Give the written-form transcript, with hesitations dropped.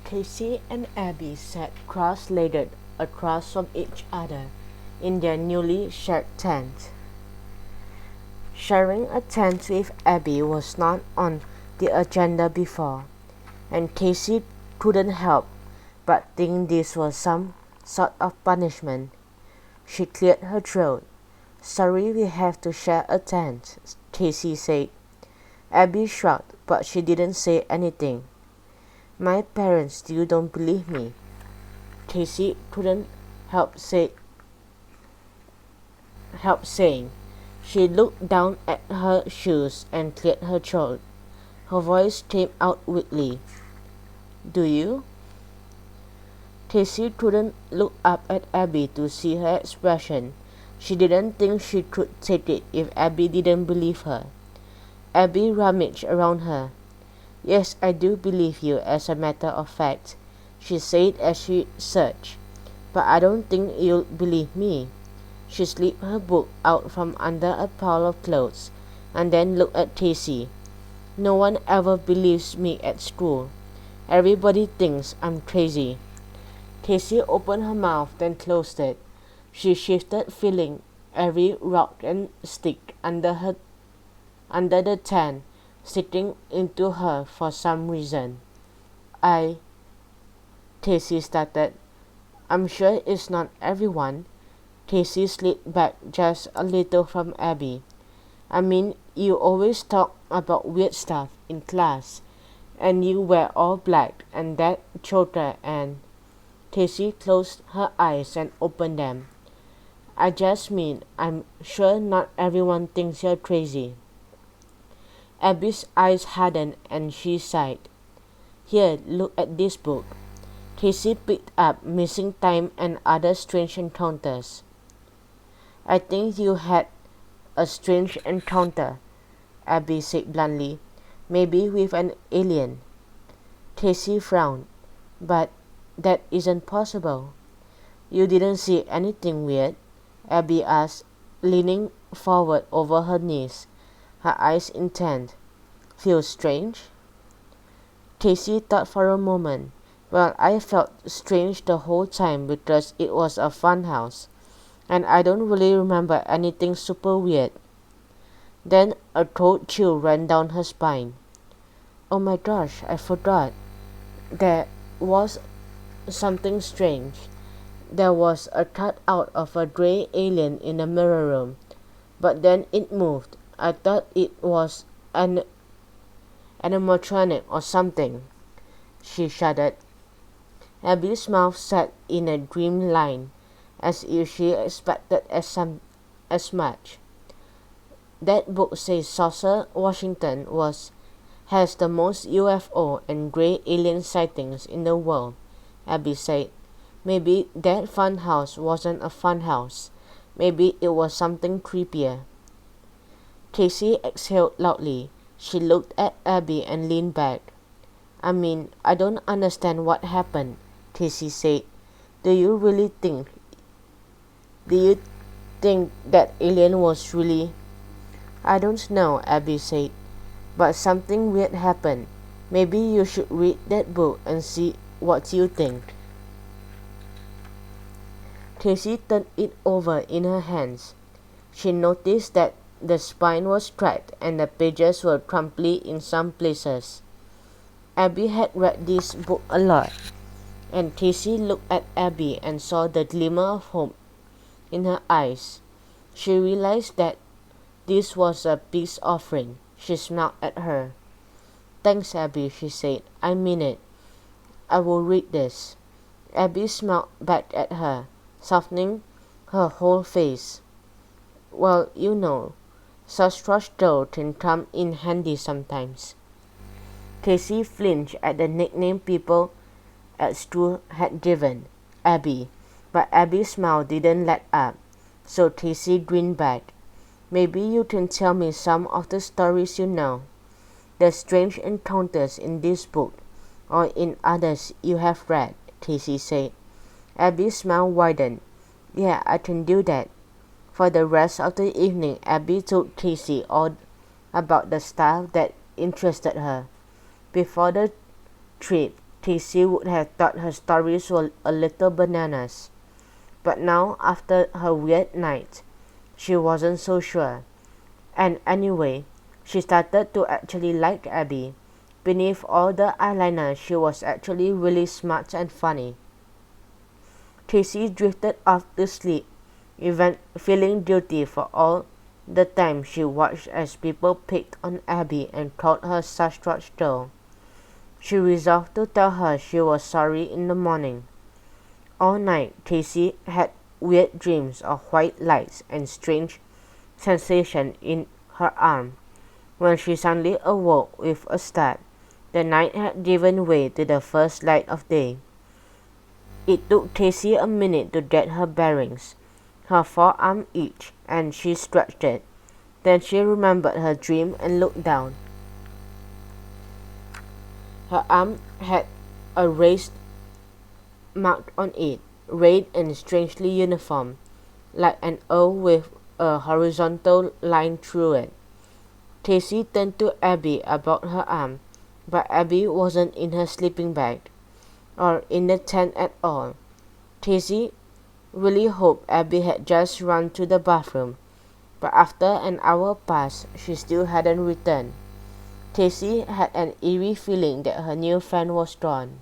Casey and Abby sat cross-legged across from each other in their newly shared tent. Sharing a tent with Abby was not on the agenda before, and Casey couldn't help but think this was some sort of punishment. She cleared her throat. "Sorry we have to share a tent," Casey said. Abby shrugged, but she didn't say anything. "My parents still don't believe me," Casey couldn't help saying. She looked down at her shoes and cleared her throat. Her voice came out weakly. "Do you?" Casey couldn't look up at Abby to see her expression. She didn't think she could take it if Abby didn't believe her. Abby rummaged around her. "Yes, I do believe you, as a matter of fact," she said as she searched. "But I don't think you'll believe me." She slipped her book out from under a pile of clothes and then looked at Casey. "No one ever believes me at school. Everybody thinks I'm crazy." Casey opened her mouth, then closed it. She shifted, feeling every rock and stick under the tent sitting into her for some reason. Casey started. "I'm sure it's not everyone." Casey slid back just a little from Abby. "I mean, you always talk about weird stuff in class, and you wear all black and that choker and—" Casey closed her eyes and opened them. "I just mean, I'm sure not everyone thinks you're crazy." Abby's eyes hardened and she sighed. "Here, look at this book." Casey picked up Missing Time and Other Strange Encounters. "I think you had a strange encounter," Abby said bluntly. "Maybe with an alien." Casey frowned. "But that isn't possible." "You didn't see anything weird?" Abby asked, leaning forward over her knees, her eyes intent. "Feel strange?" Casey thought for a moment. "Well, I felt strange the whole time because it was a fun house, and I don't really remember anything super weird." Then a cold chill ran down her spine. "Oh my gosh, I forgot. There was something strange. There was a cutout of a gray alien in the mirror room, but then it moved. I thought it was an animatronic or something." She shuddered. Abby's mouth set in a grim line, as if she expected as much. "That book says Saucer, Washington has the most UFO and gray alien sightings in the world," Abby said. "Maybe that fun house wasn't a fun house. Maybe it was something creepier." Casey exhaled loudly. She looked at Abby and leaned back. "I mean, I don't understand what happened," Casey said. Do you think that alien was really—" "I don't know," Abby said. "But something weird happened. Maybe you should read that book and see what you think." Casey turned it over in her hands. She noticed that the spine was cracked and the pages were crumply in some places. Abby had read this book a lot, and Casey looked at Abby and saw the glimmer of hope in her eyes. She realized that this was a peace offering. She smiled at her. "Thanks, Abby," she said. "I mean it. I will read this." Abby smiled back at her, softening her whole face. "Well, you know, such trash dough can come in handy sometimes." Casey flinched at the nickname people at school had given Abby, but Abby's smile didn't let up, so Casey grinned back. "Maybe you can tell me some of the stories you know, the strange encounters in this book, or in others you have read," Casey said. Abby's smile widened. "Yeah, I can do that." For the rest of the evening, Abby told Casey all about the stuff that interested her. Before the trip, Tracy would have thought her stories were a little bananas. But now, after her weird night, she wasn't so sure. And anyway, she started to actually like Abby. Beneath all the eyeliner, she was actually really smart and funny. Tracy drifted off to sleep, even feeling guilty for all the time she watched as people picked on Abby and called her Sasquatch Doll. She resolved to tell her she was sorry in the morning. All night, Tracy had weird dreams of white lights and strange sensation in her arm. When she suddenly awoke with a start, the night had given way to the first light of day. It took Tracy a minute to get her bearings. Her forearm itched, and she stretched it. Then she remembered her dream and looked down. Her arm had a raised mark on it, red and strangely uniform, like an O with a horizontal line through it. Tracy turned to Abby about her arm, but Abby wasn't in her sleeping bag, or in the tent at all. Tracy really hoped Abby had just run to the bathroom, but after an hour passed, she still hadn't returned. Tracy had an eerie feeling that her new friend was gone.